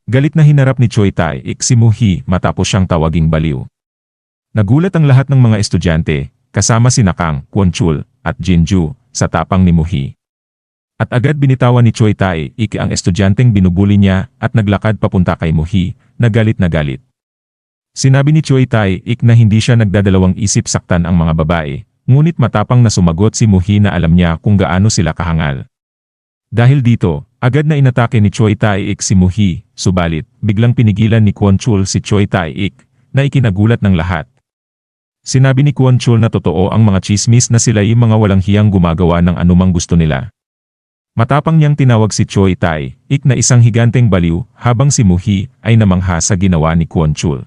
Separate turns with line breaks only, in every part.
Galit na hinarap ni Choi Tae-ik si Muhi matapos siyang tawaging baliw. Nagulat ang lahat ng mga estudyante, kasama si Kang, Kwon-chul, at Jinju, sa tapang ni Muhi. At agad binitawan ni Choi Tae-ik ang estudyanteng binubuli niya at naglakad papunta kay Muhi, na galit na galit. Sinabi ni Choi Tae-ik na hindi siya nagdadalawang isip saktan ang mga babae, ngunit matapang na sumagot si Muhi na alam niya kung gaano sila kahangal. Dahil dito, agad na inatake ni Choi Tae-ik si Muhi, subalit, biglang pinigilan ni Kwon-chul si Choi Tae-ik, na ikinagulat ng lahat. Sinabi ni Kwon-chul na totoo ang mga chismis na sila'y mga walang hiyang gumagawa ng anumang gusto nila. Matapang niyang tinawag si Choi Tae-ik na isang higanteng baliw, habang si Muhi ay namangha sa ginawa ni Kwon-chul.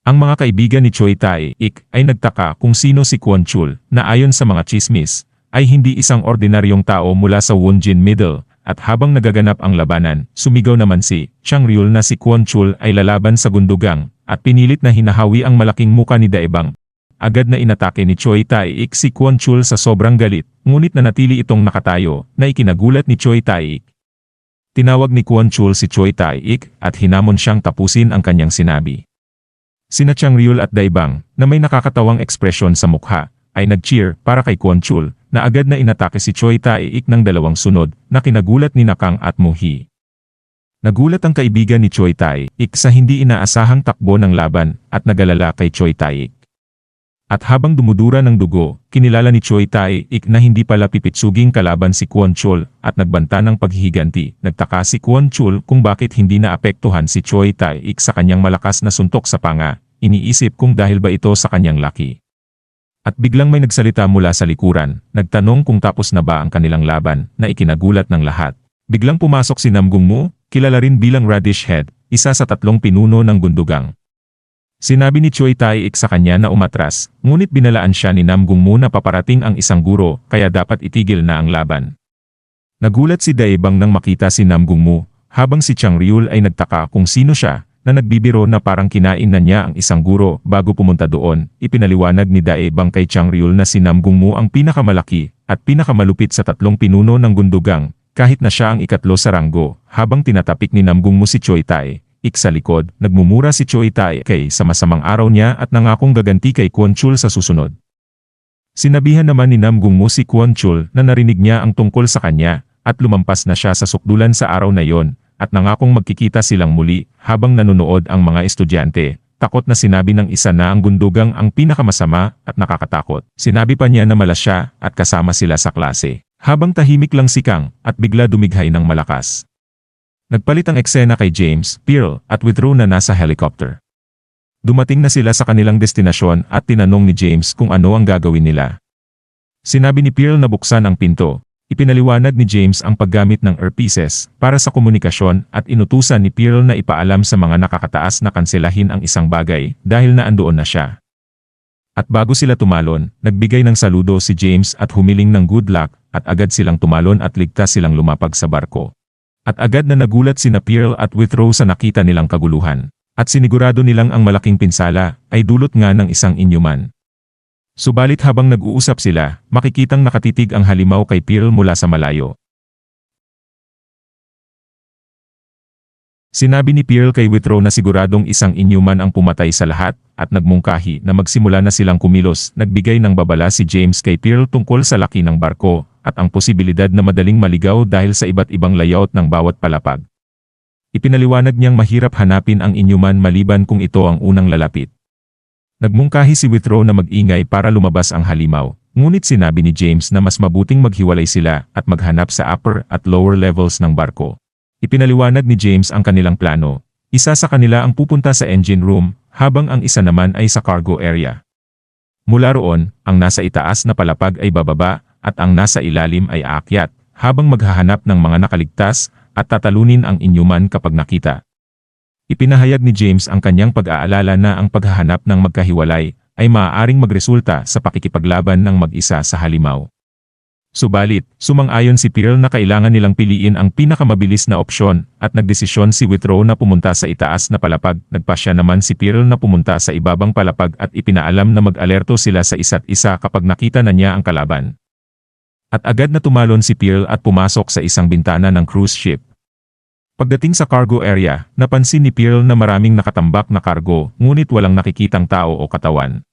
Ang mga kaibigan ni Choi Tae-ik ay nagtaka kung sino si Kwon-chul, na ayon sa mga chismis, ay hindi isang ordinaryong tao mula sa Wonjin Middle, at habang nagaganap ang labanan, sumigaw naman si Chang Ryul na si Kwon-chul ay lalaban sa gundugang, at pinilit na hinahawi ang malaking muka ni Daebang. Agad na inatake ni Choi Tae-ik si Kwon-chul sa sobrang galit, ngunit nanatili itong nakatayo, na ikinagulat ni Choi Tae-ik. Tinawag ni Kwon-chul si Choi Tae-ik at hinamon siyang tapusin ang kanyang sinabi. Sina Chang Ryul at Daebang, na may nakakatawang ekspresyon sa mukha, ay nag-cheer para kay Kwon-chul, na agad na inatake si Choi Tae-ik ng dalawang sunod, na kinagulat ni Kang at Muhi. Nagulat ang kaibigan ni Choi Tae-ik sa hindi inaasahang takbo ng laban, at nagalala kay Choi Tae-ik. At habang dumudura ng dugo, kinilala ni Choi Tae-ik na hindi pala pipitsuging kalaban si Kwon-chul, at nagbanta ng paghihiganti. Nagtaka si Kwon-chul kung bakit hindi naapektuhan si Choi Tae-ik sa kanyang malakas na suntok sa panga, iniisip kung dahil ba ito sa kanyang laki. At biglang may nagsalita mula sa likuran, nagtanong kung tapos na ba ang kanilang laban, na ikinagulat ng lahat. Biglang pumasok si Nam Gungmu, kilala rin bilang Radish Head, isa sa 3 pinuno ng gundugang. Sinabi ni Choi Tae-ik sa kanya na umatras, ngunit binalaan siya ni Nam Gungmu na paparating ang isang guro, kaya dapat itigil na ang laban. Nagulat si Daebang nang makita si Nam Gungmu, habang si Chang Ryul ay nagtaka kung sino siya, na nagbibiro na parang kinain na niya ang isang guro bago pumunta doon. Ipinaliwanag ni Daebang kay Chang Ryul na si Nam Gungmu ang pinakamalaki at pinakamalupit sa 3 pinuno ng gundugang, kahit na siya ang ikatlo sa ranggo, habang tinatapik ni Nam Gungmu si Choi Tae-ik sa likod, nagmumura si Choi Tae-ik sa masamang araw niya at nangakong gaganti kay Kwon-chul sa susunod. Sinabihan naman ni Nam Gungmu si Kwon-chul na narinig niya ang tungkol sa kanya, at lumampas na siya sa sukdulan sa araw na yon, at nangakong magkikita silang muli. Habang nanonood ang mga estudyante, takot na sinabi ng isa na ang gundugang ang pinakamasama at nakakatakot. Sinabi pa niya na malas siya at kasama sila sa klase. Habang tahimik lang si Kang, at bigla dumighay ng malakas. Nagpalit ang eksena kay James, Pearl, at Withrow na nasa helicopter. Dumating na sila sa kanilang destinasyon at tinanong ni James kung ano ang gagawin nila. Sinabi ni Pearl na buksan ang pinto. Ipinaliwanag ni James ang paggamit ng earpieces para sa komunikasyon at inutusan ni Pearl na ipaalam sa mga nakakataas na kanselahin ang isang bagay dahil naandoon na siya. At bago sila tumalon, nagbigay ng saludo si James at humiling ng good luck, at agad silang tumalon at ligtas silang lumapag sa barko. At agad na nagulat sina Pearl at Withrow sa nakita nilang kaguluhan. At sinigurado nilang ang malaking pinsala ay dulot nga ng isang inyuman. Subalit habang nag-uusap sila, makikitang nakatitig ang halimaw kay Pearl mula sa malayo. Sinabi ni Pearl kay Withrow na siguradong isang inyuman ang pumatay sa lahat, at nagmungkahi na magsimula na silang kumilos. Nagbigay ng babala si James kay Pearl tungkol sa laki ng barko, at ang posibilidad na madaling maligaw dahil sa iba't ibang layout ng bawat palapag. Ipinaliwanag niyang mahirap hanapin ang inyuman maliban kung ito ang unang lalapit. Nagmungkahi si Withrow na mag-ingay para lumabas ang halimaw, ngunit sinabi ni James na mas mabuting maghiwalay sila at maghanap sa upper at lower levels ng barko. Ipinaliwanag ni James ang kanilang plano. Isa sa kanila ang pupunta sa engine room, habang ang isa naman ay sa cargo area. Mula roon, ang nasa itaas na palapag ay bababa, at ang nasa ilalim ay aakyat, habang maghahanap ng mga nakaligtas, at tatalunin ang inyuman kapag nakita. Ipinahayag ni James ang kanyang pag-aalala na ang paghahanap ng magkahiwalay ay maaaring magresulta sa pakikipaglaban ng mag-isa sa halimaw. Subalit, sumang-ayon si Pearl na kailangan nilang piliin ang pinakamabilis na opsyon, at nagdesisyon si Withrow na pumunta sa itaas na palapag. Nagpasya naman si Pearl na pumunta sa ibabang palapag at ipinaalam na mag-alerto sila sa isa't isa kapag nakita na niya ang kalaban. At agad na tumalon si Pearl at pumasok sa isang bintana ng cruise ship. Pagdating sa cargo area, napansin ni Pearl na maraming nakatambak na kargo ngunit walang nakikitang tao o katawan.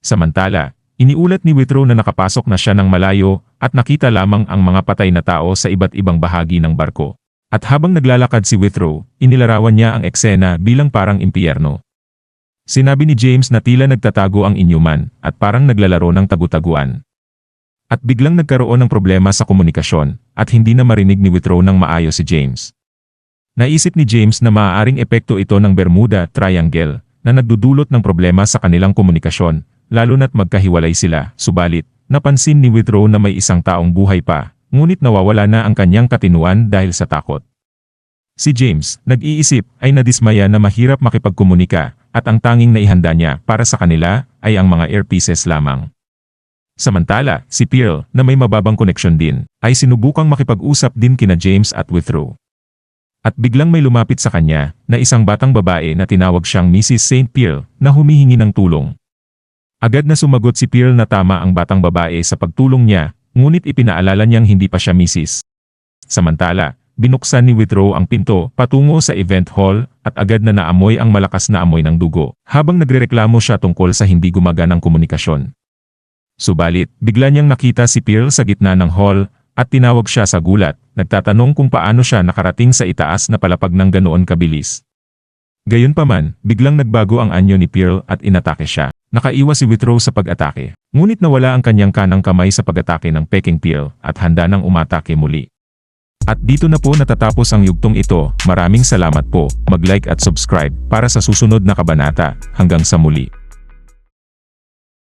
Samantala, iniulat ni Withrow na nakapasok na siya ng malayo at nakita lamang ang mga patay na tao sa iba't ibang bahagi ng barko. At habang naglalakad si Withrow, inilarawan niya ang eksena bilang parang impyerno. Sinabi ni James na tila nagtatago ang inyuman at parang naglalaro ng tagu-taguan. At biglang nagkaroon ng problema sa komunikasyon at hindi na marinig ni Withrow ng maayos si James. Naisip ni James na maaaring epekto ito ng Bermuda Triangle na nagdudulot ng problema sa kanilang komunikasyon, lalo na't magkahiwalay sila. Subalit, napansin ni Withrow na may isang taong buhay pa, ngunit nawawala na ang kanyang katinuan dahil sa takot. Si James, nag-iisip, ay nadismaya na mahirap makipagkomunika at ang tanging naihanda niya para sa kanila ay ang mga earpieces lamang. Samantala, si Pearl, na may mababang koneksyon din, ay sinubukang makipag-usap din kina James at Withrow. At biglang may lumapit sa kanya na isang batang babae na tinawag siyang Mrs. St. Pearl na humihingi ng tulong. Agad na sumagot si Pearl na tama ang batang babae sa pagtulong niya, ngunit ipinaalala niyang hindi pa siya Mrs. Samantala, binuksan ni Withrow ang pinto patungo sa event hall at agad na naamoy ang malakas na amoy ng dugo habang nagrereklamo siya tungkol sa hindi gumaganang komunikasyon. Subalit, bigla niyang nakita si Pearl sa gitna ng hall at tinawag siya sa gulat, nagtatanong kung paano siya nakarating sa itaas na palapag ng ganoon kabilis. Gayunpaman, biglang nagbago ang anyo ni Pearl at inatake siya. Nakaiwas si Withrow sa pag-atake, ngunit nawala ang kanyang kanang kamay sa pag-atake ng peking Pearl at handa nang umatake muli. At dito na po natatapos ang yugtong ito. Maraming salamat po, mag-like at subscribe para sa susunod na kabanata. Hanggang sa muli.